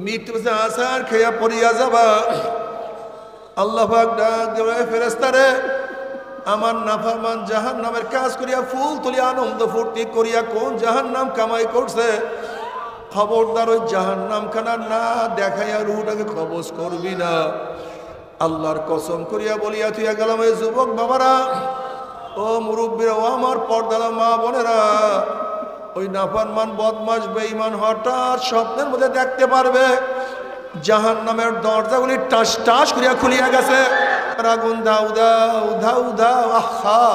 মৃত্যু যে আসার খেয়া পড়িয়া যাবা। আল্লাহ পাক ডাক দেবে, ফেরেশতারে আমার নাফরমান জাহান্নামের কাজ করিয়া ফুল তুলিয়া আনন্দ ফুর্তি করিয়া কোন জাহান্নাম কামাই করছে, খবরদার ওই জাহান্নাম খানা না দেখাইয়া রুহটাকে কবজ করবি না। আল্লাহর কসম করিয়া বলিয়া থুইয়া গেলাম, এই যুবক বাবারা, ও মুরব্বীরা, ও আমার পর্দালা মা বোনেরা, ওই নাফরমান বদমাশ বেঈমান হঠাৎ স্বপ্নের মধ্যে দেখতে পারবে জাহান্নামের দরজাগুলি টাস টাস করিয়া খুলিয়া গেছে, আগুন দাউ দাউ ধাউ ধাউ আহা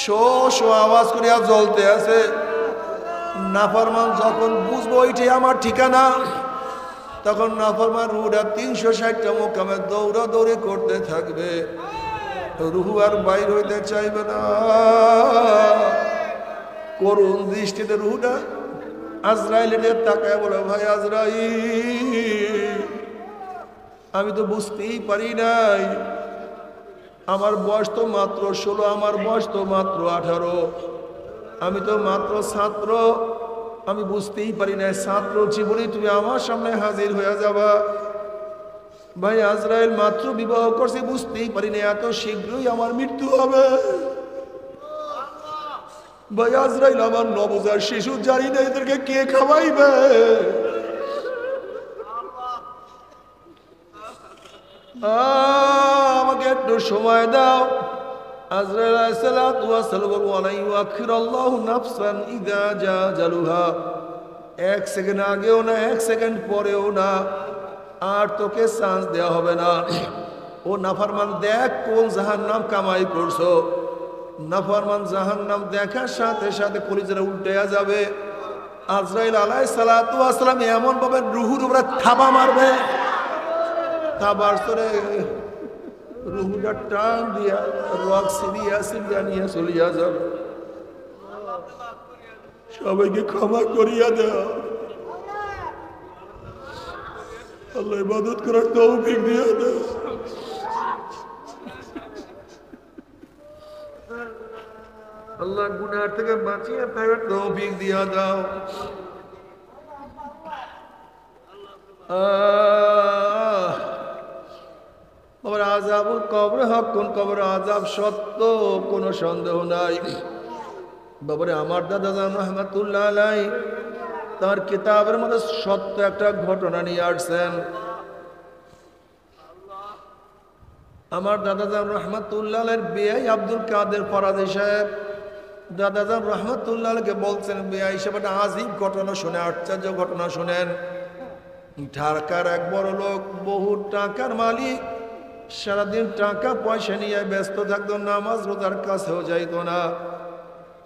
শো শো আওয়াজ করিয়া জ্বলতে আছে। নাফরমান যখন বুঝবো ওইটি আমার ঠিকানা, তখন নাফরমান রুহটা 360টা মোকামে দৌড়া দৌড়ি করতে থাকবে। রুহ আর বাইর হইতে চাইবে না। করুণ দৃষ্টিতে রুহটা আজরাইলের তাকায় বলে, ভাই আজরাইল, আমি তো বুঝতেই পারি নাই, আমার বয়স তো মাত্র 16, আমার বয়স তো মাত্র 18, আমি তো মাত্র ছাত্র, আমি বুঝতেই পারি না ছাত্র জীবনে তুমি আমার সামনে হাজির হয়ে যাবা। ভাই আজরাইল, মাত্র বিবাহ করছি, বুঝতেই পারি না এত শীঘ্রই আমার মৃত্যু হবে। ভাই আজরাইল, আমার নবজাত শিশু, জানি না এদেরকে কে খাওয়াইবে। আমাকে একটু সময় দাও। আজরাইল আলাইহিস সালাতু ওয়াস সালাম ওয়া ইউআখিরুল্লাহু নাফসান ইযা জা আজালুহা, 1 সেকেন্ড আগেও না 1 সেকেন্ড পরেও না, আর তোকে চান্স দেওয়া হবে না। ও নাফরমান, দেখ কোন জাহান্নাম কামাই করছো। নাফরমান জাহান্নাম দেখার সাথে সাথে কলিজাটা উল্টাইয়া যাবে। আজরাইল আলাইহিস সালাতু ওয়াস সালাম এমন ভাবে রুহুর উপরে থাবা মারবে, থাবার সরে রুহুটা টান দিয়া রক সিরিয়া সিরিয়া নিয়ে চলিয়া যাবে। সবাইকে ক্ষমা করিয়া দেও। আল্লাহ ইবাদত করার তৌফিক দিয়া দাও। আল্লাহ গুনাহ থেকে বাঁচিয়ে থাকার তৌফিক দিয়া দাও। কবর আযাবুল কবর হকুন, কবর আযাব সত্য, কোনো সন্দেহ নাই। বাবারে, আমার দাদা জান রহমাতুল্লাহ আলাইহি তার কিতাবের মধ্যে সত্য একটা ঘটনা নিয়ে আসছেন। আমার দাদাজান রহমাতুল্লাহ আলাইহির বিআই আব্দুল কাদের ফরাজি সাহেব দাদাজান রহমাতুল্লাহ আলাইহিকে বলছেন, বিআই সাহেব একটা আজীব ঘটনা শুনে, আশ্চর্য ঘটনা শুনেন। ঢাকার এক বড় লোক, বহু টাকার মালিক, সারাদিন টাকা পয়সা নিয়ে ব্যস্ত থাকতো, নামাজ রোজার কাছেও যাইতো না।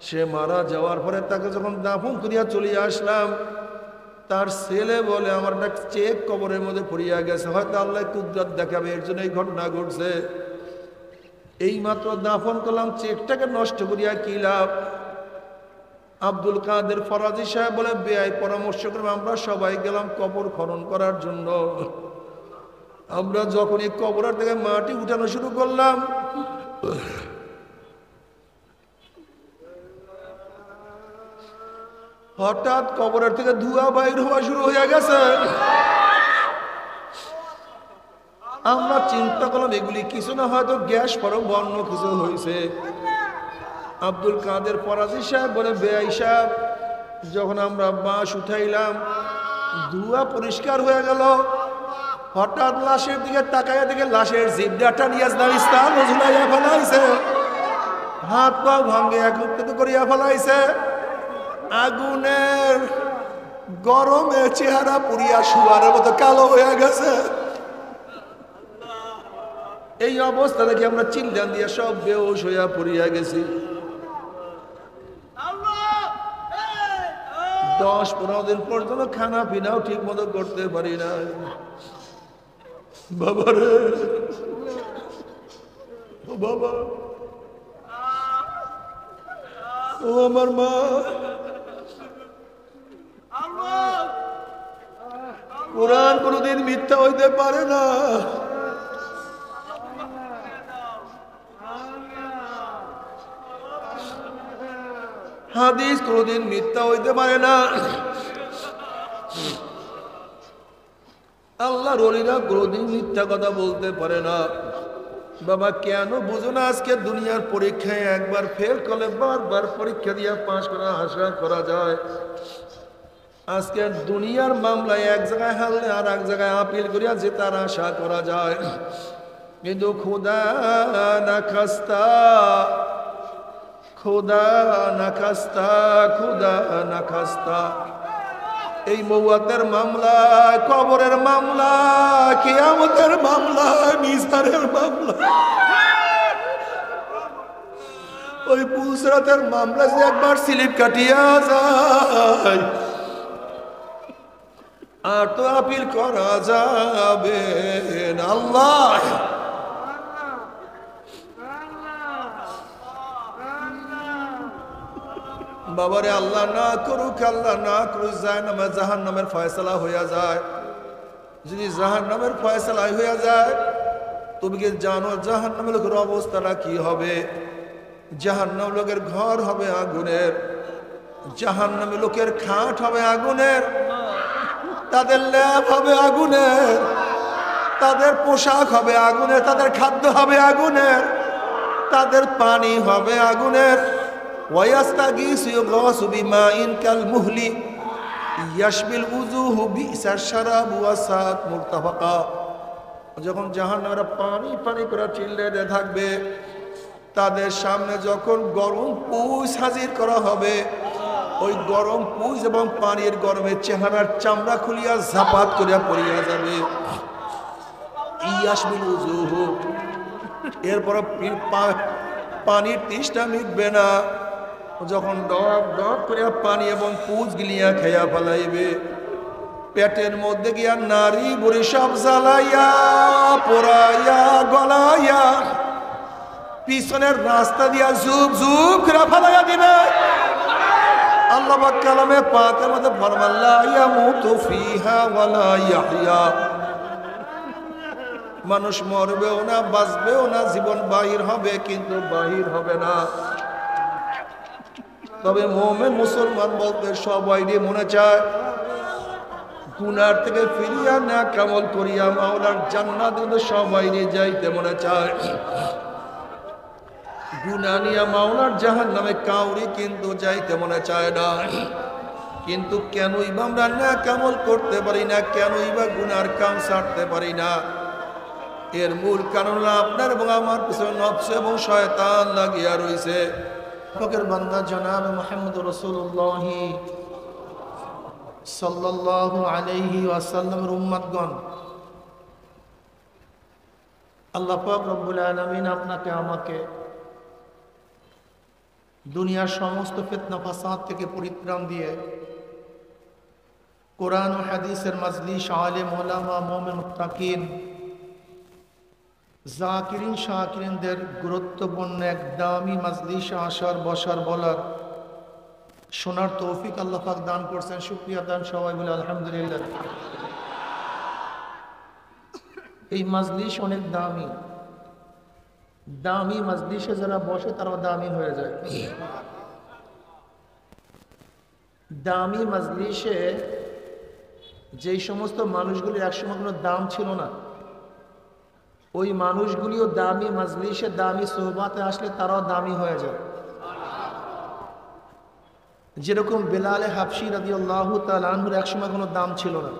সে মারা যাওয়ার পরে তাকে যখন দাফন করিয়া চলিয়ে আসলাম, তার ছেলে বলে, আমার একটা চেক কবরের মধ্যে পড়িয়া গেছে, হয়তো আল্লাহ কুদরত দেখাবে, এর জন্য এই ঘটনা ঘটছে। এই মাত্র দাফন করলাম, চেকটাকে নষ্ট করিয়া কি লাভ। আব্দুল কাদের ফরাজি সাহেব বলে, বেআই পরামর্শ করে আমরা সবাই গেলাম কবর খনন করার জন্য। আমরা যখন এই কবরের থেকে মাটি উঠানো শুরু করলাম, হঠাৎ কবরের থেকে ধোঁয়া বাইর হওয়া শুরু হয়ে গেছে। আমরা চিন্তা করলাম এগুলি কিছু না, হয়তো গ্যাস পরম অন্য কিছু হয়েছে। আব্দুল কাদের ফরাজি সাহেব বলে, বেআই সাহেব, যখন আমরা বাঁশ উঠাইলাম, ধোঁয়া পরিষ্কার হয়ে গেল। হঠাৎ লাশের দিকে তাকাইয়া দেখে লাশের জিহ্বাটা নিয়ে স্থান ঝুলাইয়া ফেলাইছে, হাত পা ভাঙ্গে একত্রিত করিয়া ফেলাইছে। আগুনের গরমে চেহারা পুড়িয়া শুয়ারের মতো কালো হয়ে গেছে। এই অবস্থা দেখে আমরা চিন্তান দিয়ে সব বেহুশ হইয়া পড়িয়া গেছি। 10-15 দিন পর্যন্ত খানা পিনাও ঠিক মতো করতে পারি না। বাবারে, ও বাবা, ও আমার মা, কোরআন কোনদিন মিথ্যা হইতে পারে না। হাদিস কোনদিন মিথ্যা হইতে পারে না। আল্লাহর ওলিরা কোনোদিন মিথ্যা কথা বলতে পারে না। বাবা কেন বুঝো না? আজকে দুনিয়ার পরীক্ষায় একবার ফেল করলে বারবার পরীক্ষা দিয়ে পাশ করা আশা করা যায়। আজকে দুনিয়ার মামলায় এক জায়গায় হারলে আর এক জায়গায় আপিল করিয়া জেতার আশা করা যায়, কিন্তু খোদা না খাস্তা, খোদা না খাস্তা, খোদা না খাস্তা, এই মৌয়াতের মামলা, কবরের মামলা, কিয়ামতের মামলা, মিজানের মামলা, ওই পুলসরাতের মামলা যে একবার স্লিপ কাটিয়া যায় আর তো আপিল করা যাবে না। আল্লাহ বাবারে আল্লাহ না করুক, আল্লাহ না করুক জাহান্নামের ফয়সালা হইয়া যায়। যদি জাহান্নামের ফয়সালা হইয়া যায়, তুমি কি জানো জাহান্নামের লোকের অবস্থাটা কি হবে? জাহান্নাম লোকের ঘর হবে আগুনের, জাহান্নামের লোকের খাট হবে আগুনের, তাদের ল্যাব হবে আগুনের, তাদের পোশাক হবে আগুনের, তাদের খাদ্য হবে আগুনের, তাদের পানি হবে আগুনের। ওয়ায়াস্তাগীসু ইউগাসু বিমাইন কাল মুহলি ইয়াশবিল উজুহু বিসার শারাবু ওয়াসাত মুরতাফাকা। যখন জাহান্নামীরা পানি পানি করে চিল্লাতে থাকবে, তাদের সামনে যখন গরম পুষ হাজির করা হবে, ওই গরম পুষ এবং পানির গরমে চেহারার চামড়া খুলিয়া ঝাপাত করিয়া পড়িয়া যাবে। ইয়াশবিল উজুহু, এরপর পানির তৃষ্ণা মিটবে না। যখন ডক ডক করিয়া পানি এবং পুজ গিলিয়া খেয়া ফেলাইবে, পেটের মধ্যে গিয়া নারী বুড়ি সব জ্বালাইয়া পোড়াইয়া গলাইয়া পিছনের রাস্তা দিয়া জুব জুব করে ফেলাইয়া দিবে। আল্লাহ পাক কালামে পাকের মধ্যে ফরমান লা ইয়ামুতু ফিহা ওয়ালা ইয়াহইয়া, মানুষ মরবেও না, বাঁচবেও না, জীবন বাহির হবে কিন্তু বাহির হবে না। তবে মুমিন মুসলমান বলতে সবাই মনে চায় গুনার থেকে ফিরিয়া না কামল করিয়া মাওলার জান্নাত সবাই যাইতে মনে চায়। গুনাহ নিয়া মাওলার জাহান্নামে কাউরি কিন্তু যাইতে মনে চায় না। কিন্তু কেনই বা আমরা না কামল করতে পারি না, কেনই বা গুনার কাম ছাড়তে পারি না? এর মূল কারণ আপনার এবং আমার পিছনে নফস এবং শয়তান লাগিয়া রয়েছে। ফকের বান্দা জনাব মুহাম্মদ রাসূলুল্লাহ সাল্লাল্লাহু আলাইহি ওয়াসাল্লামের উম্মতগণ, আল্লাহ পাক রব্বুল আলামিন আপনাকে আমাকে দুনিয়ার সমস্ত ফিতনা ফাসাদ থেকে পরিত্রাণ দিয়ে কোরআন ও হাদিসের মাজলিস, আলেম ওলামা, মুমিন মুত্তাকিন, জাকিরিন শাকিরিনদের গুরুত্বপূর্ণ এক দামি মাজলিসে আসার, বসার, বলার, শোনার তৌফিক আল্লাহ পাক দান করছেন। শুকরিয়া দান সবাই বলে আলহামদুলিল্লাহ। এই মাজলিস অনেক দামি, দামি মাজলিসে যারা বসে তারাও দামি হয়ে যায়। দামি মাজলিসে যেই সমস্ত মানুষগুলির একসময় কোনো দাম ছিল না, ওই মানুষগুলিও দামি মাজলিসে, দামি সোহবাতে আসলে তারাও দামি হয়ে যায়। যেরকম বেলালে হাবশী রাদিয়াল্লাহু তাআলা আনহুর একসময় কোনো দাম ছিল না,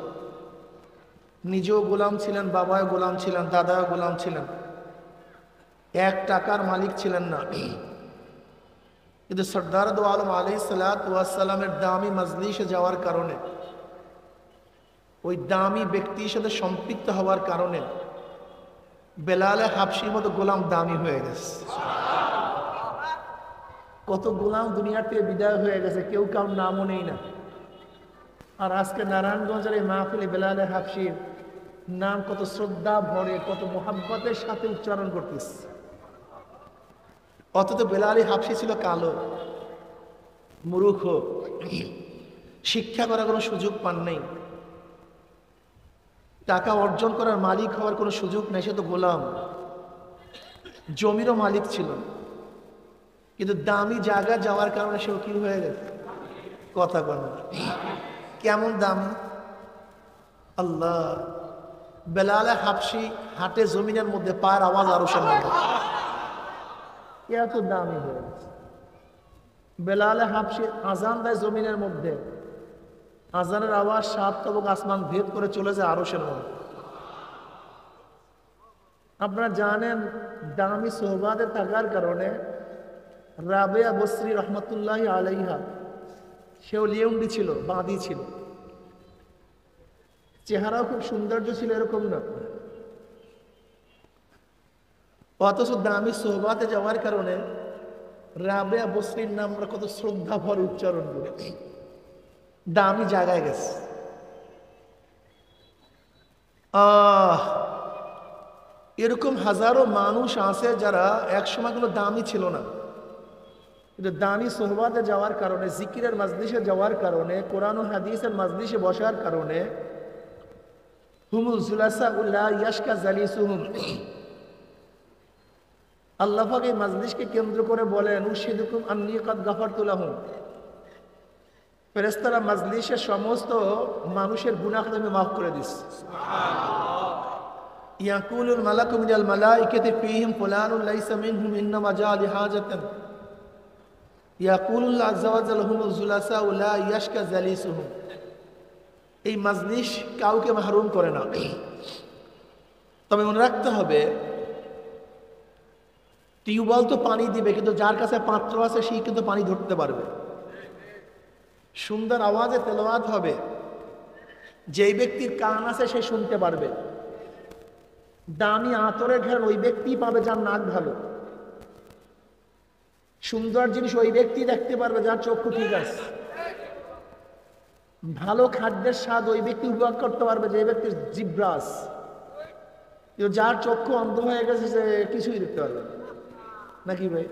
নিজেও গোলাম ছিলেন, বাবাও গোলাম ছিলেন, দাদাও গোলাম ছিলেন, 1 টাকার মালিক ছিলেন না। কিন্তু সরদার দো আলম আলাইহিস সালাতু ওয়াস সালামের দামি মাজলিসে যাওয়ার কারণে, ওই দামি ব্যক্তির সাথে সম্পৃক্ত হওয়ার কারণে বেলালে হাবশীর মতো গোলাম দামি হয়ে গেছে। কত গোলাম দুনিয়ার থেকে বিদায় হয়ে গেছে, কেউ কারোর নামও নেই না। আর আজকে নারায়ণগঞ্জের এই মাহফিলে বেলালে হাবশীর নাম কত শ্রদ্ধা ভরে, কত মোহাব্বতের সাথে উচ্চারণ করতেছে। অথচ বেলালে হাবশী ছিল কালো, মূর্খ, শিক্ষা করার কোনো সুযোগ পান নাই, টাকা অর্জন করার মালিক হওয়ার কোনো সুযোগ নেই, সে তো গোলাম। জমিরও মালিক ছিল, কিন্তু দামি জায়গা যাওয়ার কারণে সেও কি হয়ে গেছে? কথা বলে কেমন দামি! আল্লাহ বেলালে হাবশি হাটে জমিনের মধ্যে পায়ের আওয়াজ আরশের মধ্যে। এত দামি হয়ে গেছে। বেলালে হাবশি আজান দেয় জমিনের মধ্যে, আজানের আওয়াজ সাত এবং আসমান ভেদ করে চলে যায় আরশের মধ্যে। আপনারা জানেন দামি সোহবাদে থাকার কারণে রাবেয়া বসরি রহমতুল্লাহ আলাইহা, সেও লিয়ন্ডি ছিল, বাঁধি ছিল, চেহারাও খুব সৌন্দর্য ছিল এরকম না, অথচ দামি সোহবাতে যাওয়ার কারণে রাবেয়া বসরির নাম আমরা কত শ্রদ্ধা ভর উচ্চারণ করি, দামি জায়গায় গেছে। এরকম হাজারো মানুষ আছে যারা একসময় কোনো দামি ছিল না, কিন্তু দামি সোহবাতে যাওয়ার কারণে, জিকিরের মাজলিসে যাওয়ার কারণে, কোরআন ও হাদিসের মাজলিসে বসার কারণে হুমুল জুলাসা উল্লাহ ইয়াশকা জালিসুহুম, আল্লাহ পাক এই মাজলিসকে কেন্দ্র করে বলেন উশহিদুকুম আন্নী কাদ গাফারতু লাহুম, ফেরেশতারা মাজলিসের সমস্ত মানুষের গুনাহ আমি মাফ করে দিচ্ছি। ইয়াকুলুল মালাকু মিনাল মালাইকাতি ফীহিম ফুলানুন লাইসা মিনহুম ইন্নামা জাআ লিহাজাতিন, ইয়াকুলুল্লাহ আযজা ওয়া জাল্লা হুমুল জুলাসা লা ইয়াশকা জালিসুহুম। এই মাজলিস কাউকে মাহরুম করে না, তবে মনে রাখতে হবে টিউবওয়েল তো পানি দিবে, কিন্তু যার কাছে পাত্র আছে সেই কিন্তু পানি ধরতে পারবে। সুন্দর আওয়াজে তেলাওয়াত হবে, যেই ব্যক্তির কান আছে সে শুনতে পারবে। দামি আতরের ঘ্রাণ ওই ব্যক্তি পাবে যার নাক ভালো। সুন্দর জিনিস ওই ব্যক্তি দেখতে পারবে যার চক্ষু ঠিক আছে। ভালো খাদ্যের স্বাদ ওই ব্যক্তি উপভোগ করতে পারবে যে ব্যক্তির জিব্রাস, যার চক্ষু অন্ধ হয়ে গেছে সে কিছুই দেখতে পারবে নাকি ভাই?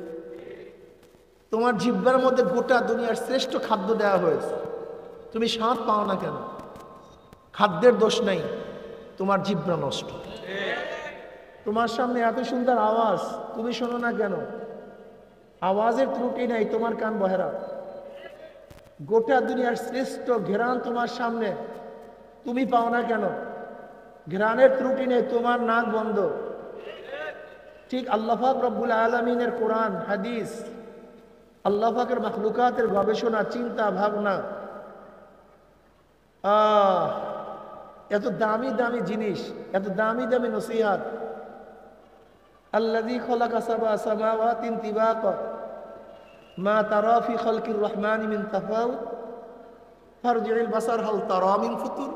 তোমার জিব্বার মধ্যে গোটা দুনিয়ার শ্রেষ্ঠ খাদ্য দেওয়া হয়েছে, তুমি স্বাদ পাও না কেন? খাদ্যের দোষ নাই, তোমার জিব্রা নষ্ট। তোমার সামনে এত সুন্দর আওয়াজ, তুমি শোনো না কেন? আওয়াজের ত্রুটি নাই, তোমার কান বহেরা। গোটা দুনিয়ার শ্রেষ্ঠ ঘেরান তোমার সামনে, তুমি পাও না কেন? ঘেরানের ত্রুটি নেই, তোমার নাক বন্ধ। ঠিক আল্লাহ পাক রব্বুল আলামিনের কোরআন হাদিস, আল্লাহ পাকের মাখলুকাতের গবেষণা, চিন্তা ভাবনা, এত দামি দামি জিনিস, এত দামি দামি নসিহাত। আল্লাযী খালাকা সাবআ সামাওয়াতিন তিবাকা মা তারা ফি খালকির রহমানি মিন তাফাউত ফারজি'ল বাসার হাল তারা মিন ফুতুর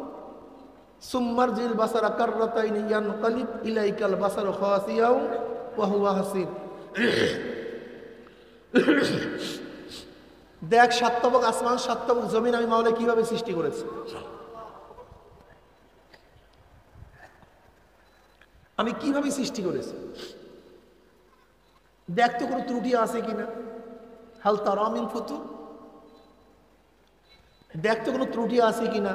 সুম্মা আরজি'ল বাসারা কাররাতাইনি ইয়ানকালিব ইলাইকাল বাসারু খাসিয়াও ওয়া হুয়া হাসির। দেখ সাতবক আসমান, সাতবক জমিন আমি মাওলা কিভাবে সৃষ্টি করেছি। আমি কিভাবে সৃষ্টি করেছি, দেখ তো কোনো ত্রুটি আছে কিনা। হাল তারা মিন ফুতুর, দেখ তো কোনো ত্রুটি আছে কিনা,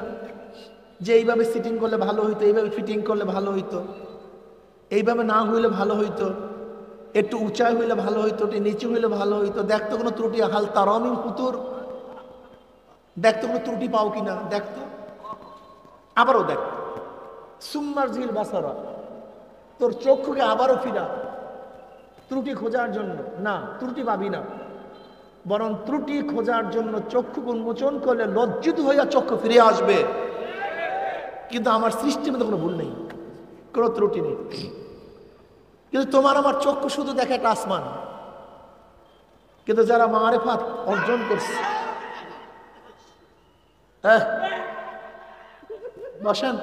যে এইভাবে সিটিং করলে ভালো হইতো, এইভাবে ফিটিং করলে ভালো হইতো, এইভাবে না হইলে ভালো হইতো, একটু উঁচাই হইলে ভালো হইতো, একটু নিচু হইলে ভালো হইতো। দেখ তো কোনো ত্রুটি, হাল তারা মিন ফুতুর, দেখ তো কোনো ত্রুটি পাও কিনা, দেখ তো। আবারও দেখ, সুম্মার ঝিল বাসারা, তোর চক্ষুকে আবারও ফিরা ত্রুটি খোঁজার জন্য। না, ত্রুটি পাবি না, বরং ত্রুটি খোঁজার জন্য চক্ষু উন্মোচন করলে লজ্জিত হইয়া চক্ষু ফিরে আসবে। কিন্তু আমার সৃষ্টির মধ্যে কোনো ভুল নেই, কোনো ত্রুটি নেই। কিন্তু তোমার আমার চক্ষু শুধু দেখে একটা আসমান। কিন্তু যারা মারেফাত অর্জন করছে, বসেন,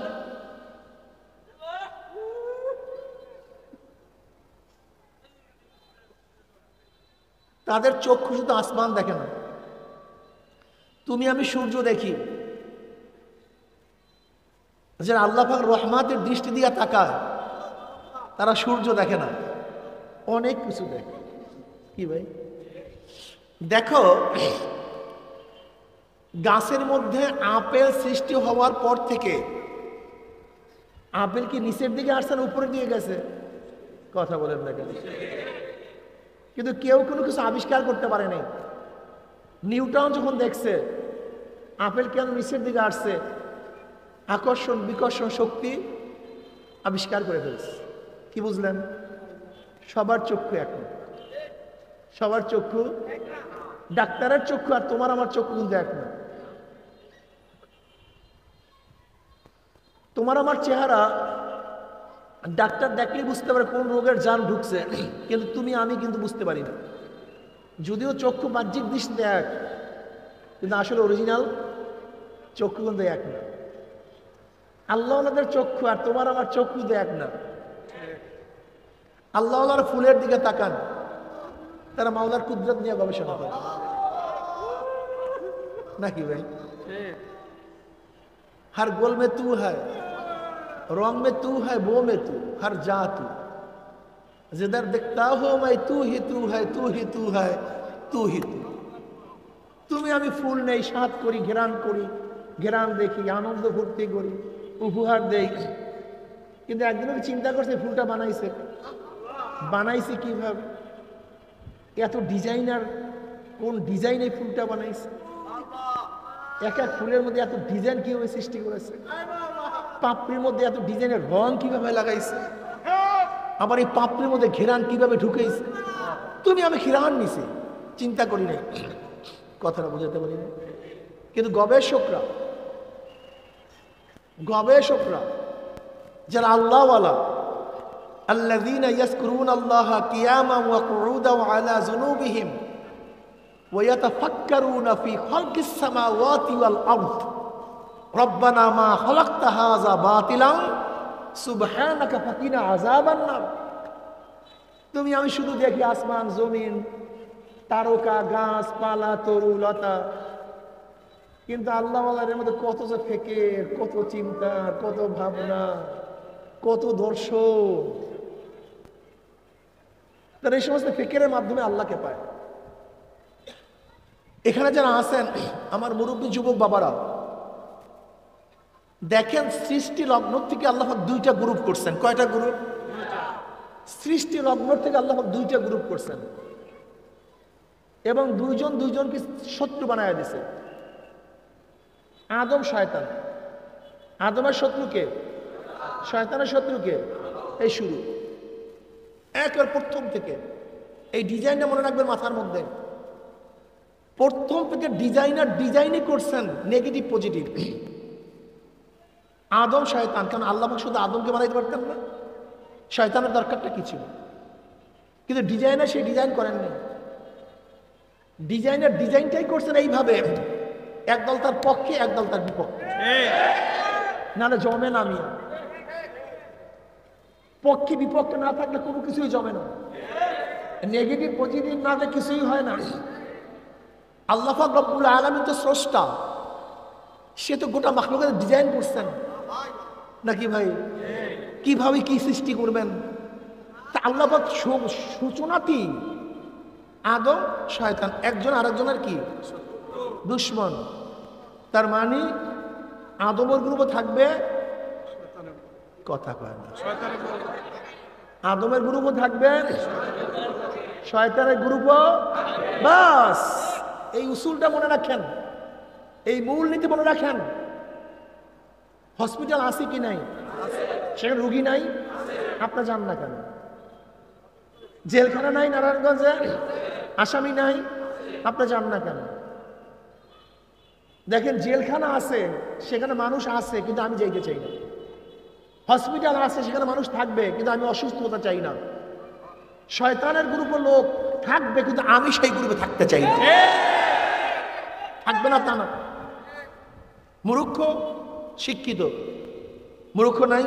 তাদের চক্ষু শুধু আসমান দেখে না। তুমি আমি সূর্য দেখি, যারা আল্লাহ পাক রহমাতের দৃষ্টি দিয়ে তাকায় তারা সূর্য দেখে না, অনেক কিছু দেখে। কি ভাই? দেখো, গাছের মধ্যে আপেল সৃষ্টি হওয়ার পর থেকে আপেল কি নিচের দিকে আসছে না উপরের দিকে গেছে? কথা বলেন না কেন? কিন্তু কেউ কোনো কিছু আবিষ্কার করতে পারে নাই। নিউটন যখন দেখছে আপেল কেন নিচের দিকে আসছে, আকর্ষণ বিকর্ষণ শক্তি আবিষ্কার করে ফেলছে। কি বুঝলেন? সবার চক্ষু এক না, সবার চক্ষু, ডাক্তারের চক্ষু আর তোমার আমার চক্ষু কিন্তু এক না। তোমার আমার চেহারা ডাক্তার দেখলেই বুঝতে পারে কোন রোগের জান ঢুকছে, কিন্তু তুমি আমি কিন্তু বুঝতে পারি না। যদিও চক্ষু বাহ্যিক দৃষ্টিতে এক, কিন্তু আসলে অরিজিনাল চক্ষু কিন্তু এক না। আল্লাহওয়ালাদের চক্ষু আর তোমার আমার চক্ষু কিন্তু এক না। আল্লাহওয়ালার ফুলের দিকে তাকান, তারা মাওলার কুদরত নিয়ে গবেষণা করে নাকি ভাই? हर गोल में तू है, रंग में तू है, वो में तू, हर जा तू, जिधर दिखता हो मैं तू ही तू है, तू ही तू है, तू ही तू। তুমি আমি ফুল নেই, স্বাদ করি, ঘেরান দেখি, আনন্দ ফুর্তি করি, উপহার দেই, কিন্তু একদিনও কি চিন্তা করছে ফুলটা বানাইছে কিভাবে? এত ডিজাইনার, কোন ডিজাইন এই ফুলটা বানাইছে? এক এক ফুলের মধ্যে এত ডিজাইন কিভাবে সৃষ্টি করেছে? পাপড়ির মধ্যে এত ডিজাইনের রং কিভাবে লাগাইছে? আবার এই পাপড়ির মধ্যে ঘেরান কিভাবে ঢুকেছে? তুমি আমি ঘেরান নিছি, চিন্তা করি নাই, কথাটা বোঝাতে পারি না। কিন্তু গবেষকরা যারা আল্লাহওয়ালা, আল্লাযীনা ইয়াযকুরুনাল্লাহা কিয়ামান ওয়া কুউদান ওয়া আলা যুনুবিহিম ওয়া ইয়াতাফাক্কারুনা ফি খালকিস সামাওয়াতি ওয়াল আরদ রব্বানা মা খালাকতা হাযা বাতিলান সুবহানাকা ফাকিনা আযাবান নার। তুমি আমি শুধু দেখি আসমান জমিন, তারকা, গাছপালা, তরু লতা, কিন্তু আল্লাহওয়ালার মধ্যে কত যে ফিকির, কত চিন্তা, কত ভাবনা, কত দর্শন। তার এই সমস্ত ফিকিরের মাধ্যমে আল্লাহকে পায়। এখানে যারা আছেন আমার মুরব্বী যুবক বাবারা, দেখেন সৃষ্টি লগ্ন থেকে আল্লাহ দুইটা গ্রুপ করছেন। কয়টা গ্রুপ? সৃষ্টি লগ্ন থেকে আল্লাহ দুইটা গ্রুপ করছেন, এবং দুইজনকে শত্রু বানায় দিছে। আদম, শয়তান। আদমের শত্রুকে, শয়তানের শত্রুকে, এই শুরু একের প্রথম থেকে। এই ডিজাইনটা মনে রাখবেন মাথার মধ্যে। প্রথম থেকে ডিজাইনই করছেন নেগেটিভ পজিটিভ। আদম, শয়তান। কারণ আল্লাহ শুধু আদমকে বানাইতে পারতেন না, শয়তানের দরকারটা কি ছিল? কিন্তু ডিজাইনার সেই ডিজাইন করেননি। ডিজাইনটাই করছেন এইভাবে, একদল তার পক্ষে, একদল তার বিপক্ষে, নাহলে জমে না। মিয়া পক্ষে বিপক্ষে না থাকলে কোনো কিছুই জমে না, নেগেটিভ পজিটিভ না থাকলে কিছুই হয় না। আল্লাহ পাক রব্বুল আলামিন তো স্রষ্টা, সে তো গোটা মাখলুকাত ডিজাইন করছেন নাকি ভাই? কিভাবে কি সৃষ্টি করবেন তা আল্লাহ পাক সূচনাতেই আদম, শয়তান একজন আরেকজনের কি দুশ্মন। তার মানে আদমের গ্রুপও থাকবে, কথা কয় না, আদমের গ্রুপও থাকবে, শয়তানের গ্রুপও। বাস এই উসুলটা মনে রাখেন, এই মূল নীতি মনে রাখেন। হসপিটাল আছে কি নাই? সেখানে রুগী নাই, আপনার যান না কেন? জেলখানা নাই নারায়ণগঞ্জে, আসামি নাই, আপনার যান না কেন? দেখেন জেলখানা আছে, সেখানে মানুষ আছে, কিন্তু আমি যাইতে চাই না। হসপিটাল আছে, সেখানে মানুষ থাকবে, কিন্তু আমি অসুস্থ হতে চাই না। শয়তানের গ্রুপে লোক থাকবে, কিন্তু আমি সেই গ্রুপে থাকতে চাই না। থাকবে না তা না। মূর্খ, শিক্ষিত, মূর্খ নাই,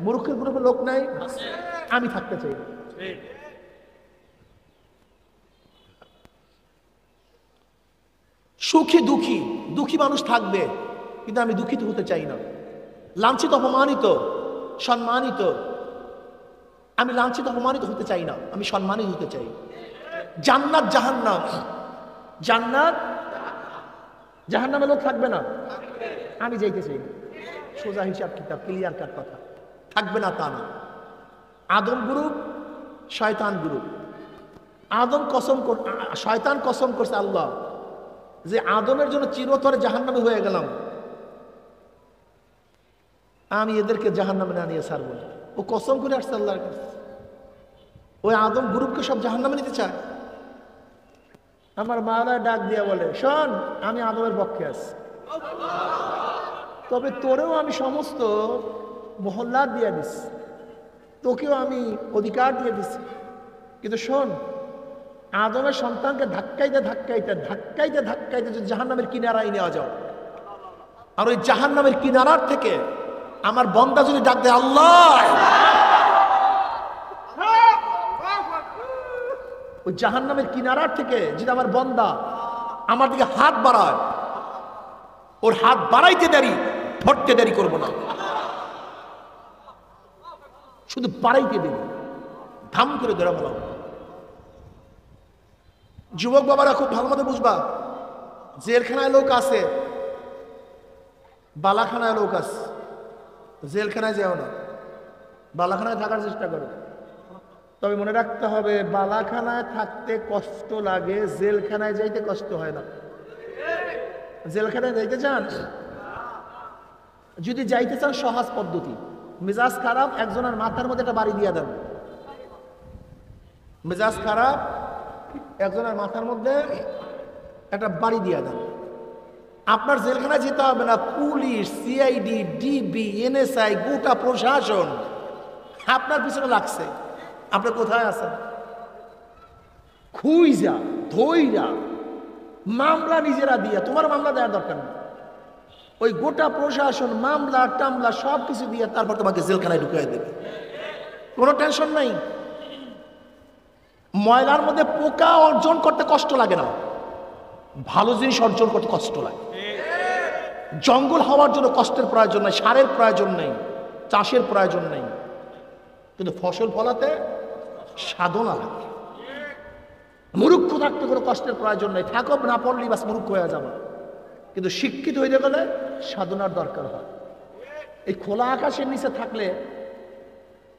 মূর্খের গ্রুপে লোক নাই, আমি থাকতে চাই না। সুখী দুঃখী মানুষ থাকবে, কিন্তু আমি দুঃখিত হতে চাই না। লাঞ্ছিত, অপমানিত, সম্মানিত, আমি লাঞ্ছিত অপমানিত হতে চাই না, আমি সম্মানিত হতে চাই। জান্নাত জাহান্নাম, জান্নাত জাহান্নামে লোক থাকবে না, আমি যাইতে চাই না। সোজা হিসাব কিতাব, ক্লিয়ার কাট কথা। থাকবে না তা না। আদম গ্রুপ, শয়তান গ্রুপ। শয়তান কসম করছে আল্লাহ যে আদমের জন্য চিরতরে জাহান্নামে হয়ে গেলাম। আমি এদেরকে জাহান্নামে না নিয়ে ছাড়বো না। ও কসম করে আসছে আল্লাহর কাছে। ওই আদম গ্রুপকে সব জাহান্নামে নিতে চায়। আমার মাওলা ডাক দিয়া বলে, শোন, আমি আদমের পক্ষে আছি, তবে তোরেও আমি সমস্ত মহল্লা দিয়ে দিছি, তোকেও আমি অধিকার দিয়ে দিছি, কিন্তু শোন, আদমের সন্তানকে ধাক্কাইতে ধাক্কাইতে ধাক্কাইতে ধাক্কাইতে যদি জাহান্নামের কিনারায় নেওয়া যাও, আর ওই জাহান্নামের কিনারার থেকে আমার বন্দা যদি ডাক দেয় আল্লাহ, ওই জাহান্নামের কিনারার থেকে যদি আমার বন্দা আমার দিকে হাত বাড়ায়, ওর হাত বাড়াইতে দেরি, ধরতে দেরি করবো না, শুধু বাড়াইতে দেরি, ধাম করে ধরে বলো। যুবক বাবারা খুব ভালো মতো বুঝবা, জেলখানায় লোক আছে, বালাখানায় লোক আছে। জেলখানায় যাও না, বালাখানায় থাকার চেষ্টা করো। তবে মনে রাখতে হবে, বালাখানায় থাকতে কষ্ট লাগে, জেলখানায় যাইতে কষ্ট হয় না। জেলখানায় যাইতে চান, যদি যাইতে চান সহজ পদ্ধতি, মেজাজ খারাপ একজনের মাথার মধ্যে একটা বাড়ি দিয়ে দেন। মেজাজ খারাপ একজনের মাথার মধ্যে একটা বাড়ি দিয়ে দেন। আপনার জেলখানায় যেতে হবে না, পুলিশ, সিআইডি, ডিবি, এনএসআই, গোটা প্রশাসন আপনার পিছনে লাগছে। আপনি কোথায় আছেন? খুইজা ধইরা মামলা নিজেরা দিয়ে, তোমার মামলা দেওয়ার দরকার নেই, ওই গোটা প্রশাসন মামলা টামলা সব কিছু দিয়ে তারপর তোমাকে জেলখানায় ঢুকিয়ে দেবে, কোনো টেনশন নাই। ময়লার মধ্যে পোকা অর্জন করতে কষ্ট লাগে না, ভালো জিনিস অর্জন করতে কষ্ট লাগে। জঙ্গল হওয়ার জন্য কষ্টের প্রয়োজন নাই, সারের প্রয়োজন নেই, চাষের প্রয়োজন নেই, কিন্তু ফসল ফলাতে সাধনা লাগে। মূর্খ থাকতে কোনো কষ্টের প্রয়োজন নেই, থাকো না পড়লেই বাস মূর্খ হয়ে যাবে, কিন্তু শিক্ষিত হইতে গেলে সাধনার দরকার হয়। এই খোলা আকাশের নিচে থাকলে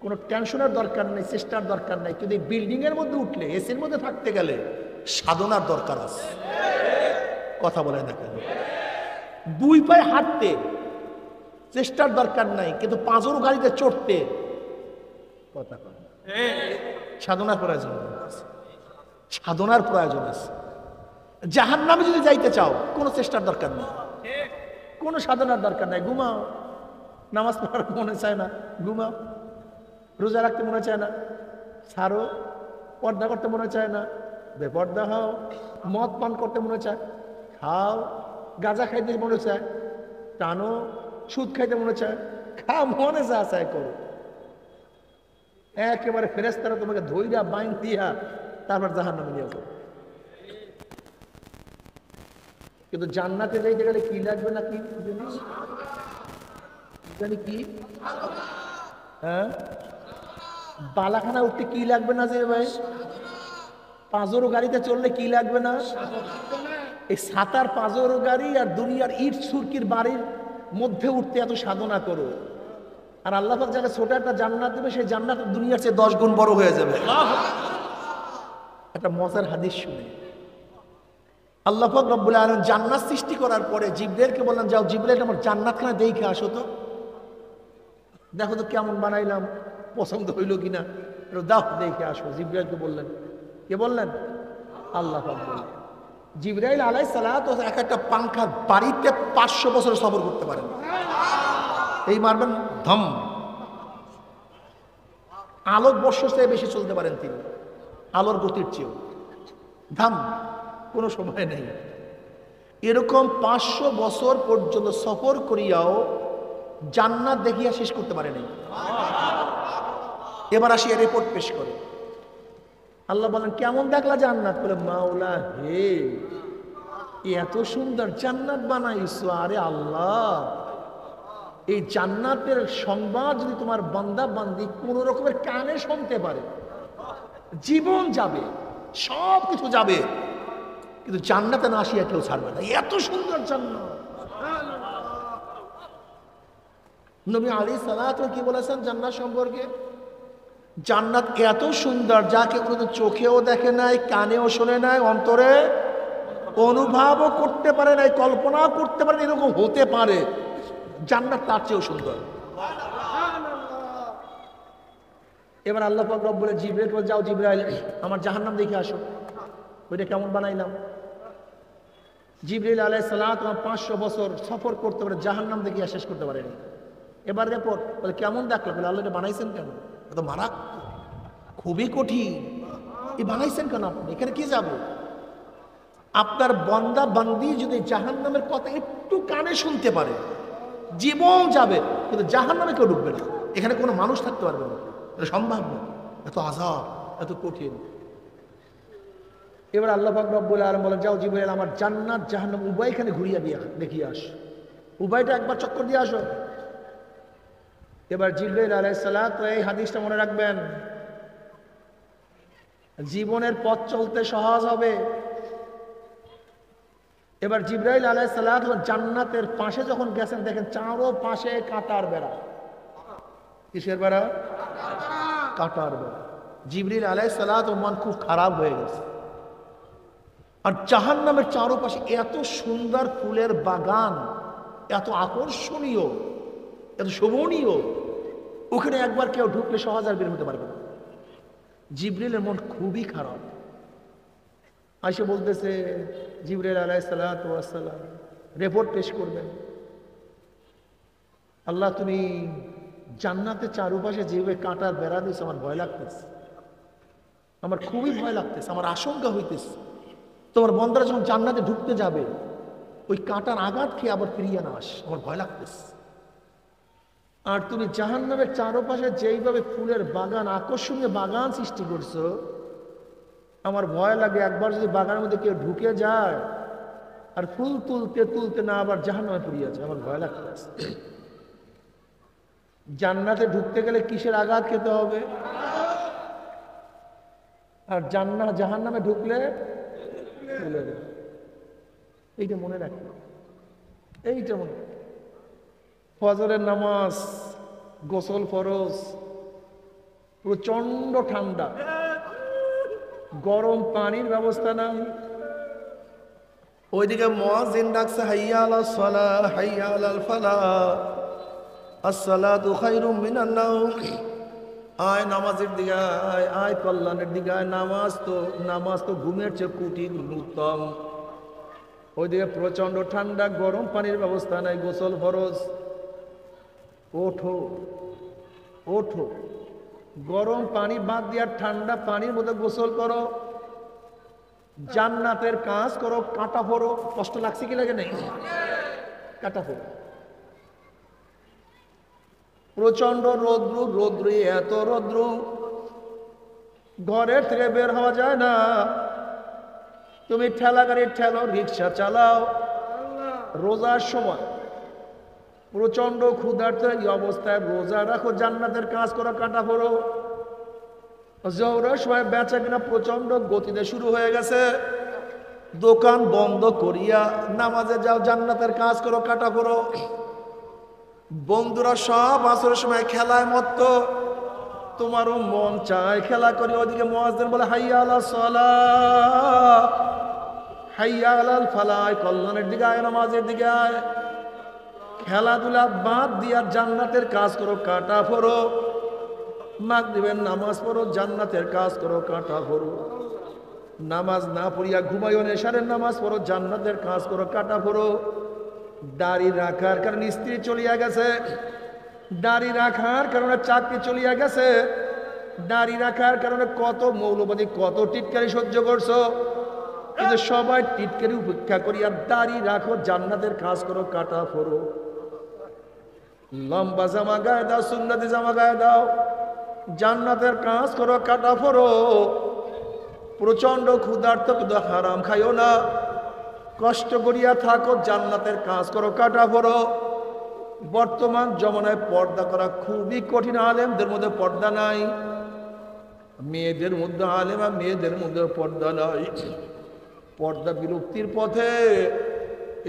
কোনো টেনশনের দরকার নেই, চেষ্টার দরকার নেই, কিন্তু এই বিল্ডিং এর মধ্যে উঠলে, এসির মধ্যে থাকতে গেলে সাধনার দরকার আছে। কথা বলে দেখেন, দুই পায়ে হাঁটতে চেষ্টার দরকার নাই, কিন্তু পাঁচর গাড়িতে চড়তে কথা সাধনার প্রয়োজন আছে, সাধনার প্রয়োজন আছে। জাহান্নামে যদি যাইতে চাও কোনো চেষ্টার দরকার নেই, কোনো সাধনার দরকার নাই। ঘুমাও, নামাজ পড়ার মনে চায় না, ঘুমাও। রোজা রাখতে মনে চায় না, ছাড়ো। পর্দা করতে মনে চায় না, বেপর্দা হও। মদ পান করতে মনে চায়, খাও। গাঁজা খাইতে মনে চায়, টানো। সুদ খাইতে মনে চায়, খাও, মনে যা চায় করো। একেবারে ফেরেশতারা তোমাকে ধইরা বাইন দিয়া তারপর জাহান্নামে নিয়ে যাবে। কিন্তু জান্নাতে যাইতে গেলে কি লাগবে না কি জানি কি, হ্যাঁ, বালাখানা উঠতে কি লাগবে না যে ভাই, পাঁচরো গাড়িতে চললে কি লাগবে না, এই সাতার পাঁচরো গাড়ি আর দুনিয়ার ইট সুরকির বাড়ির মধ্যে উঠতে এত সাধনা করো, আর আল্লাহ পাক যাকে ছোট একটা জান্নাত দেবে, সেই জান্নাত দুনিয়ার চেয়ে 10 গুণ বড় হয়ে যাবে। একটা মজার হাদিস শুনে, আল্লাহ পাক রব্বুল আলামিন জান্নাত সৃষ্টি করার পরে জিবরাইলকে বললেন, যাও জিবরাইল আমার জান্নাতখানা দেখে আসো তো, দেখো তো কেমন বানাইলাম, পছন্দ হইল কিনা, দাও দেখে আসো। জিবরাইলকে বললেন, কে বললেন? আল্লাহ পাক বললেন। জিবরাইল আলাইহিস সালাত এক একটা পাংখার বাড়িতে 500 বছর সফর করতে পারেন। এই মারবেন ধম, আলোক বর্ষ চেয়ে বেশি চলতে পারেন তিনি, আলোর গতির চেয়েও। ধাম, কোনো সময় নেই। এরকম 500 বছর পর্যন্ত সফর করিয়াও জান্নাত দেখিয়া শেষ করতে পারে নাই। এবার আসি রিপোর্ট পেশ করে। আল্লাহ বলেন, কেমন দেখলা জান্নাত? বলে, মাওলা হে, এত সুন্দর জান্নাত বানাইছো। আরে আল্লাহ, এই জান্নাতের সংবাদ যদি তোমার বান্দা বান্দি কোন রকমের কানে শুনতে পারে, জীবন যাবে, সব কিছু যাবে, কিন্তু জান্নাতে না আসিয়া কেউ ছাড়বে না। এত সুন্দর জান্নাত। নবী আলাইহিস সালাতু কি বলেছেন জান্নাত সম্পর্কে? জান্নাত এত সুন্দর, যাকে কোনো চোখেও দেখে নাই, কানেও শোনে নাই, অন্তরে অনুভবও করতে পারে নাই, কল্পনাও করতে পারে, এরকম হতে পারে। জান্নাত তার চেয়েও সুন্দর। এবার আল্লাহ পাক রব্বুল জিবরাইল বলে, যাও জিবরাইল আমার জাহান্নাম দেখে আসো, ওইটা কেমন বানাইলাম। জিবরাইল আলাইহিস সালাম 500 বছর সফর করতে পারে, জাহান্নাম দেখে শেষ করতে পারেনি। এবার রিপোর্ট বলে, কেমন দেখলাম? বলে, আল্লাহ এটা বানাইছেন কেন? এত মারাক, খুবই কঠিন, এই বানাইছেন কেন আপনি? এখানে কি যাব? আপনার বান্দা বান্দি যদি জাহান্নামের কথা একটু কানে শুনতে পারে, জীবন যাবে, কিন্তু জাহান্নামে কেউ ঢুকবে না, এখানে কোনো মানুষ থাকতে পারবে না, এটা সম্ভব না, এত আযাব, এত কঠিন। এবার আল্লাহ পাক রব্বুল আলামিন বলেন, যাও জিবরাইল আমার জান্নাত জাহান্নাম উভয়খানে ঘুরিয়ে দিয়ে দেখিয়ে আস, উভয়টা একবার চক্কর দিয়ে আসো। এবার জিবরাইল আলাইহিস সালাত, এই হাদিসটা মনে রাখবেন, জীবনের পথ চলতে সহজ হবে। এবার জিবরাইল আলাইহিস সালাত জান্নাতের পাশে যখন গেছেন, দেখেন চারো পাশে কাঁটার বেড়া। কিসের বেড়া? কাঁটার বেড়া। জিবরাইল আলাইহিস সালাত মন খুব খারাপ হয়ে গেছে। আর জাহান্নামের চারপাশে এত সুন্দর ফুলের বাগান, এত আকর্ষণীয়, এত শোভনীয়, ওখানে একবার কেউ ঢুকলে সহজ আর বের হতে পারবে না। জিবরাইলের মন খুবই খারাপ। আয়েশা বলতেছে, জিবরাইল আলাইহিস সালাতু ওয়াস সালাম রিপোর্ট পেশ করবেন, আল্লাহ তুমি জান্নাতের চারপাশে যেভাবে কাঁটার বেড়া দিয়েছে, আমার ভয় লাগতেছে, আমার খুবই ভয় লাগতেছে, আমার আশঙ্কা হইতেছে তোমার বন্দারা যখন জান্নাতে ঢুকতে যাবে, ওই কাঁটার আঘাত খেয়ে আবার ফিরিয়ে না আস, আমার ভয় লাগতেছে। আর তুমি জাহান্নামের চারপাশে যেইভাবে ফুলের বাগান, আকর্ষণীয় বাগান সৃষ্টি করছো, আমার ভয় লাগে একবার যদি বাগানের মধ্যে কেউ ঢুকে যায় আর ফুল তুলতে তুলতে না আবার জাহান্নামে পড়িয়ে যায়, আমার ভয় লাগতেছে। জান্নাতে ঢুকতে গেলে কিসের আঘাত খেতে হবে? আর জাহান্নামে ঢুকলে এইটা মনে রাখি, এইটা মনে। ফজরের নামাজ, গোসল ফরজ, প্রচন্ড ঠান্ডা, গরম পানির ব্যবস্থা নাই। ওইদিকে মুয়াজ্জিন ডাকছে, হাইয়া আলাস সালাহ হাইয়া আলাল ফালাহ, আসসালাতু খায়রুম মিনান নাওম। আয় নামাজের দিকে আয়, আয় কল্যাণের দিকে আয়। নামাজ তো ঘুমের চেয়ে কোটি গুণ উত্তম। ওইদিকে প্রচন্ড ঠান্ডা, গরম পানির ব্যবস্থা নাই, গোসল ফরজ। ওঠো ওঠো, গরম পানি বাদ দিয়ে ঠান্ডা পানির মধ্যে গোসল করো, জান্নাতের কাজ করো, কাঁটা ফোড়ো। কষ্ট লাগছে কি লাগে? নেই, কাঁটা ফোড়ো। প্রচন্ড রৌদ্র, এত রৌদ্র ঘরের থেকে বের হওয়া যায় না। তুমি ঠেলা গাড়ি ঠেলো, রিক্সা চালাও, রোজার সময় প্রচন্ড ক্ষুধার্ত এই অবস্থায় রোজা রাখো, জান্নাতের কাজ করো, কাঁটা ফোড়ো। জোহরের সময় বেচা কিনা প্রচন্ড গতিতে শুরু হয়ে গেছে, দোকান বন্ধ করিয়া নামাজে যাও, জান্নাতের কাজ করো, কাঁটা ফোড়ো। বন্ধুরা সব আসরের সময় খেলায় মত্ত, তোমারও মন চায় খেলা করি। ওদিকে মুয়াজ্জিন বলে, হাইয়া আলাস সালাহ হাইয়া আলাল ফালাহ, কল্যাণের দিকে আয়, নামাজের দিকে আয়। খেলাধুলা বাদ দিয়া জান্নাতের কাজ করো, কাঁটা ফোড়ো। মাগরিবের নামাজ পড়ো, জান্নাতের কাজ করো, কাঁটা ফোড়ো। নামাজ না পড়িয়া ঘুমাইও, এশারের নামাজ পড়ো, জান্নাতের কাজ করো, কাঁটা ফোড়ো। দাড়ি রাখার কারণে স্ত্রী চলিয়া গেছে, দাড়ি রাখার কারণে চাকরি চলিয়া গেছে, দাড়ি রাখার কারণে কত মৌলবাদী, কত টিটকারি সহ্য করছো, কিন্তু সবাই টিটকারি উপেক্ষা করিয়া দাড়ি রাখো, জান্নাতের কাজ করো, কাঁটা ফোড়ো। লম্বা জামা গায়ে দাও, সুন্নতি জামা গায়ে দাও, জান্নাতের কাজ করো, কাঁটা ফোড়ো। প্রচন্ড ক্ষুধার্ত, কিন্তু হারাম খাইও না, কষ্ট করিয়া থাকো, জান্নাতের কাজ করো, কাঁটা ফোড়ো। বর্তমান জমানায় পর্দা করা খুবই কঠিন, আলেমদের মধ্যে পর্দা নাই, মেয়েদের মধ্যে আলেমা, মেয়েদের মধ্যে পর্দা নাই। পর্দা বিলুপ্তির পথে,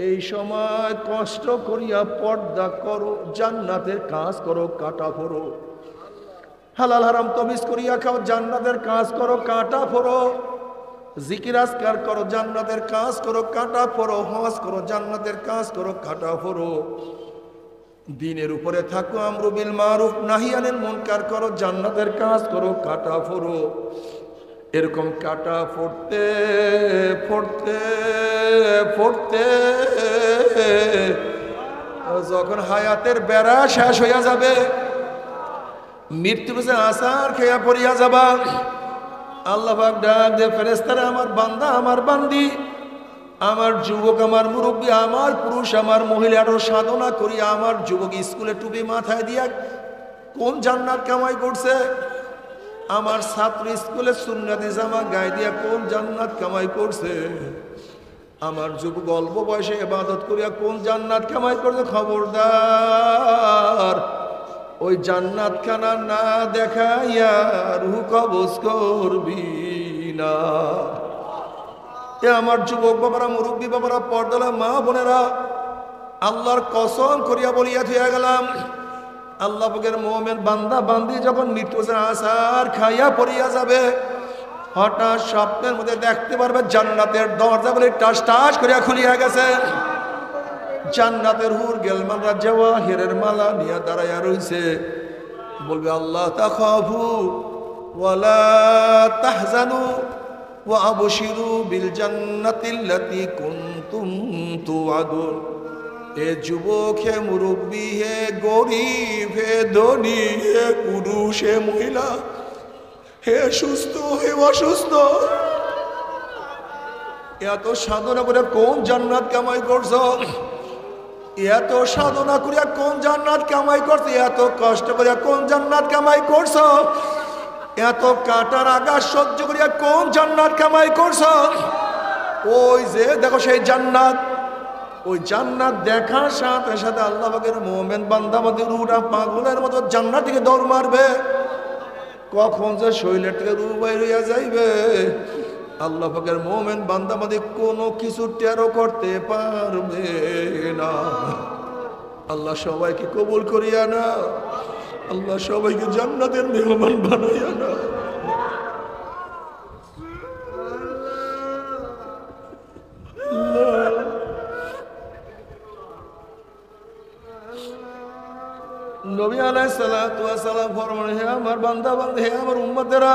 এই সময় কষ্ট করিয়া পর্দা করো, জান্নাতের কাজ করো, কাঁটা ফোড়ো। হালাল হারাম তমিজ করিয়া খাও, জান্নাতের কাজ করো, কাঁটা ফোড়ো। জিকির আজকার করো, জান্নাতের কাজ করো, কাঁটা ফোড়ো। হজ করো, জান্নাতের কাজ করো, কাঁটা ফোড়ো। দিনের উপরে থাকো, আমরু বিল মারুফ নাহি আনিল মুনকার করো, জান্নাতের কাজ করো, কাটা ফোড়ো। এরকম কাটা ফোড়তে ফোড়তে ফোড়তে যখন হায়াতের বেড়া শেষ হইয়া যাবে, মৃত্যু বুঝে আসার খেয়া পড়িয়া যাবা, আল্লাহ পাক ডাক দে, ফেরেশতারা আমার বান্দা আমার বান্দি, আমার যুবক আমার মুরব্বী আমার পুরুষ আমার মহিলা আরো সাধনা করি, আমার যুবক স্কুলে টুপি মাথায় দিয়া কোন জান্নাত কামাই করছে, আমার ছাত্র স্কুলে সুন্নতি জামা গায়ে দিয়া কোন জান্নাত কামাই করছে, আমার যুবক অল্প বয়সে ইবাদত করিয়া কোন জান্নাত কামাই করছে। খবরদার ওই জান্নাত খানা না দেখাইয়া রূহ কবজ করবি না। এ আমার যুবক বাবারা, মুরব্বী বাবারা, পর্দালা মা বোনেরা, আল্লাহর কসম করিয়া বলিয়া থিয়া গেলাম, আল্লাহ পাকের মুমিন বান্দা বান্দি যখন মৃত্যু আসার খাইয়া পড়িয়া যাবে, হঠাৎ স্বপ্নের মধ্যে দেখতে পারবে জান্নাতের দরজা বলে টাস টাস করিয়া খুলিয়া গেছে, জান্নাতের হুর গেলমানরা জাওয়াহিরের মালা নিয়ে দাঁড়াইয়া রইছে, বলবে আল্লাহ তাখাফু ওয়ালা তাহজানু ওয়া আবশিরু বিল জান্নাতিল্লাতী কুনতুম তুআদুন। এ যুবক, হে মুরব্বী, হে গরিব, হে ধনী, হে পুরুষ, হে মহিলা, হে সুস্থ, হে অসুস্থ, এত সাধনা করে কোন জান্নাত কামাই করছো? এত সাধনা করিয়া কোন জান্নাত কামাই করছো? এত কষ্ট করিয়া কোন জান্নাত কামাই করছো? এত কাটার আঘাত সহ্য করিয়া কোন জান্নাত কামাই করছো? ওই যে দেখো সেই জান্নাত, ওই জান্নাত দেখার সাথে সাথে আল্লাহ পাকের মুমিন বান্দা বান্দি রূহটা পাগলের মতো জান্নাত থেকে দৌড় মারবে। কখন যে শরীরের থেকে রূহ বাইর হইয়া যাইবে আল্লাহ পাকের মুমিন বান্দা বান্দি কোনো কিছু টেরও করতে পারবে না। আল্লাহ সবাইকে কবুল করিয়া না, আল্লাহ সবাইকে জান্নাতের মেহমান বানাইয়া না। নবী আলাইহিস সালাতু ওয়াস সালাম ফরমান, হে আমার বান্দা বান্দী, হে আমার উম্মতেরা,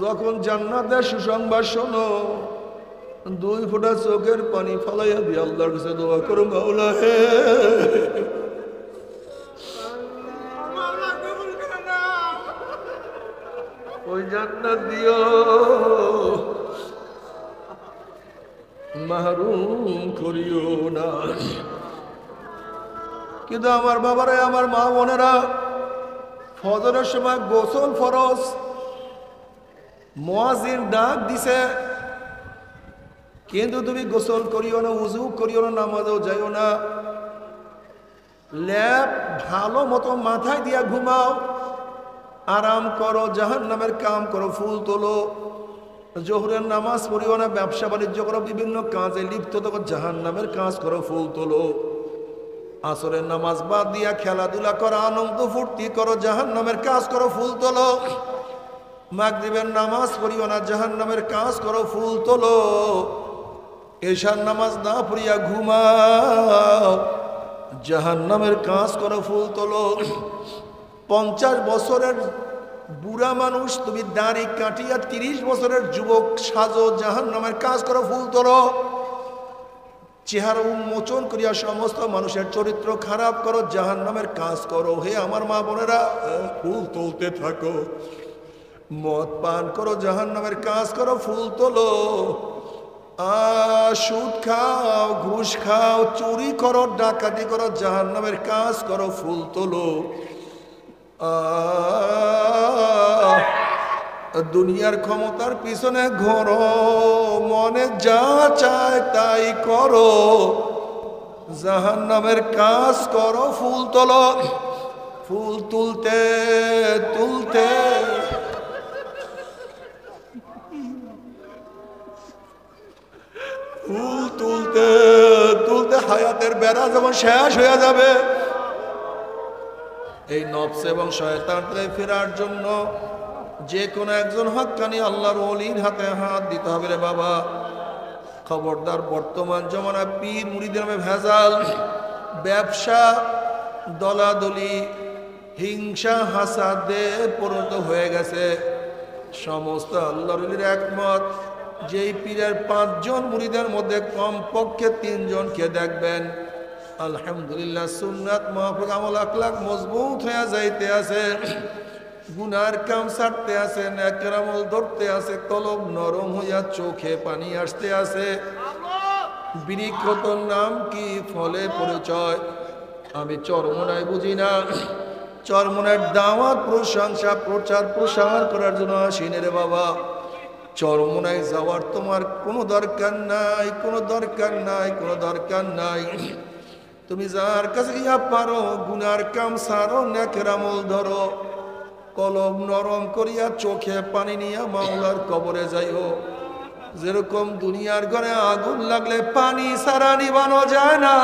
যখন জান্নাতের সুসংবাদ শোনো, দুই ফোঁটা চোখের পানি ফালাইয়া দিয়ে আল্লাহর কাছে দোয়া করো, মাওলা হে ওই জান্নাত দিও, মাহরুম করিও না। কিন্তু আমার বাবারা, আমার মা বোনেরা, ফজরের সময় গোসল ফরজ, মুয়াজ্জিন ডাক দিছে, কিন্তু তুমি গোসল করিও না, উযু করিও না, নামাজেও যাইও না, ল্যাপ ভালো মতো মাথায় দিয়া ঘুমাও, আরাম করো, জাহান্নামের কাম করো, ফুল তোলো, জোহরের নামাজ পড়িও না, ব্যবসা বাণিজ্য করো, বিভিন্ন কাজে লিপ্ত থাকো, জাহান্নামের কাজ করো, ফুল তোলো, আসরের নামাজ বাদ দিয়া খেলাধুলা করো, আনন্দ ফুর্তি করো, জাহান্নামের কাজ করো, ফুল তোলো, মাগরিবের নামাজ পড়িও না, জাহান্নামের কাজ করো, ফুল তোলো, এশার নামাজ না পড়িয়া ঘুমাও, জাহান্নামের কাজ করো, ফুল তোলো। 50 বছরের বুড়া মানুষ তুমি দাড়ি কাটিয়া 30 বছরের যুবক সাজো, জাহান্নামের কাজ করো, ফুল তোলো, চেহারা উন্মোচন করিয়া সমস্ত মানুষের চরিত্র খারাপ করো, জাহান্নামের কাজ করো। হে আমার মা বোনেরা, ফুল তুলতে থাকো, মদ পান করো, জাহান্নামের কাজ করো, ফুল তোলো, সুদ খাও, ঘুষ খাও, চুরি করো, ডাকাতি করো, জাহান্নামের কাজ করো, ফুল তোলো। দুনিয়ার ক্ষমতার পিছনে ঘোরো, মনে যা চায় তাই করো, জাহান্নামের কাজ করো, ফুল তোলো। ফুল তুলতে তুলতে ফুল তুলতে তুলতে হায়াতের বেড়া যখন শেষ হয়ে যাবে, এই নফস এবং শয়তান থেকে ফেরার জন্য যে কোনো একজন হক্কানি আল্লাহর ওলির হাতে হাত দিতে হবে রে বাবা। খবরদার, বর্তমান জমানা পীর মুরিদের নামে ভেজাল, ব্যবসা, দলাদলি হিংসা হাসাদে পরিণত হয়ে গেছে। সমস্ত আল্লাহর ওলির একমত, যেই পীরের 5 জন মুরিদের মধ্যে কমপক্ষে 3 জনকে দেখবেন আলহামদুলিল্লাহ সুন্নাত মাহফুজ আমল আখলাক মজবুত হয়ে যাইতে আছে, গুনার কাম ছাড়তে আছে, নেকের আমল ধরতে আছে, কলব নরম হইয়া চোখে পানি আসতে আছে। বৃক্ষতর নাম কি, ফলে পরিচয়। আমি চরমোনায় বুঝি না, চরমোনার দাওয়াত প্রশংসা প্রচার প্রসার করার জন্য আসিনি রে বাবা। চরমোনায় যাওয়ার তোমার কোনো দরকার নাই, কোনো দরকার নাই, কোনো দরকার নাই। তুমি যার কাছে গিয়া পারো গুনার কাম সারো, নেকের আমল ধরো, কলব নরম করিয়া চোখে পানি নিয়া মাওলার কবরে যাইও। যেরকম দুনিয়ার ঘরে আগুন লাগলে পানি সারা নিবানো যায় না,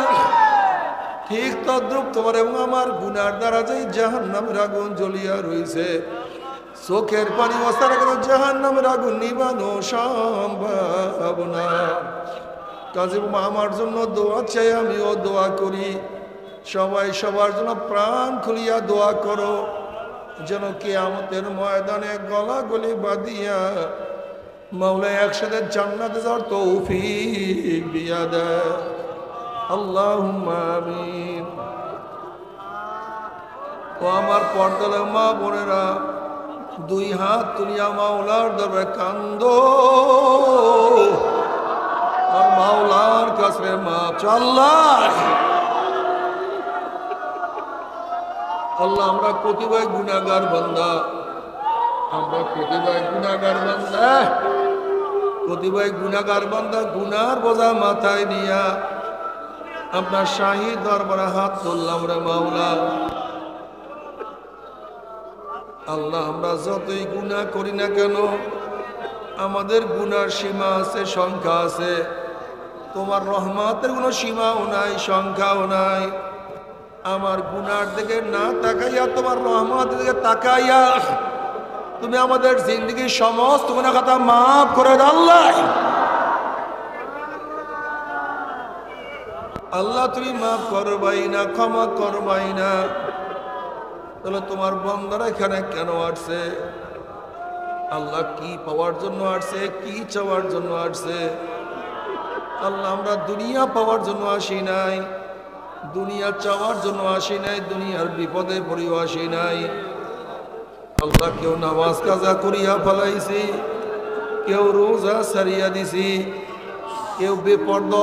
ঠিক তদ্রুপ তোমার এবং আমার গুনার দ্বারা যে জাহান্নামের আগুন জ্বলিয়া রইছে, চোখের পানি অস্তার করে জাহান্নামের আগুন নিবানো সম্ভব না। কাজে আমার জন্য দোয়া চাই, আমিও দোয়া করি। সবাই সবার জন্য প্রাণ খুলিয়া দোয়া করো, যেন কিয়ামতের ময়দানে গলাগলি বাঁধিয়া মাওলা একসাথে জান্নাতে যাওয়ার তৌফিক দিয়া দেয়। আল্লাহুম্মা আমিন। ও আমার পর্দার মা বোনেরা, 2 হাত তুলিয়া মাওলার দরবারে কান্দো, আর মাওলার কাছে মাপ চাও। আল্লাহ আল্লাহ আমরা প্রতিভাই গুনাহগার বান্দা, আমরা প্রতিভাই গুনাহগার বান্দা, প্রতিভাই গুনাহগার বান্দা। গুনার বোঝা মাথায় নিয়া আপনার শাহী দরবারে হাত তুললাম রে মাওলা। আল্লাহ আমরা যতই গুনাহ করি না কেন, আমাদের গুনার সীমা আছে, সংখ্যা আছে। তোমার রহমতের কোনো সীমাও নাই, সংখ্যাও নাই। আমার গুনার দিকে না তাকাইয়া তোমার রহমতের দিকে তাকাইয়া তুমি আমাদের জিন্দগির সমস্ত গুনাহ খাতা মাফ করে দাও আল্লাহ। আল্লাহ তুমি মাফ করবাই না, ক্ষমা করবাই না। তাহলে তোমার বান্দারা এখানে কেন আসছে? আল্লাহ কি পাওয়ার জন্য আসছে, কি চাওয়ার জন্য আসছে? আল্লাহ আমরা দুনিয়া পাওয়ার জন্য আসি নাই, দুনিয়া চাওয়ার জন্য আসি নাই, দুনিয়ার বিপদে পড়িও আসি নাই। আল্লাহ কেউ নামাজ কাজা করিয়া ফেলাইছি, কেউ রোজা সারিয়া দিছি, কেউ বেপরদা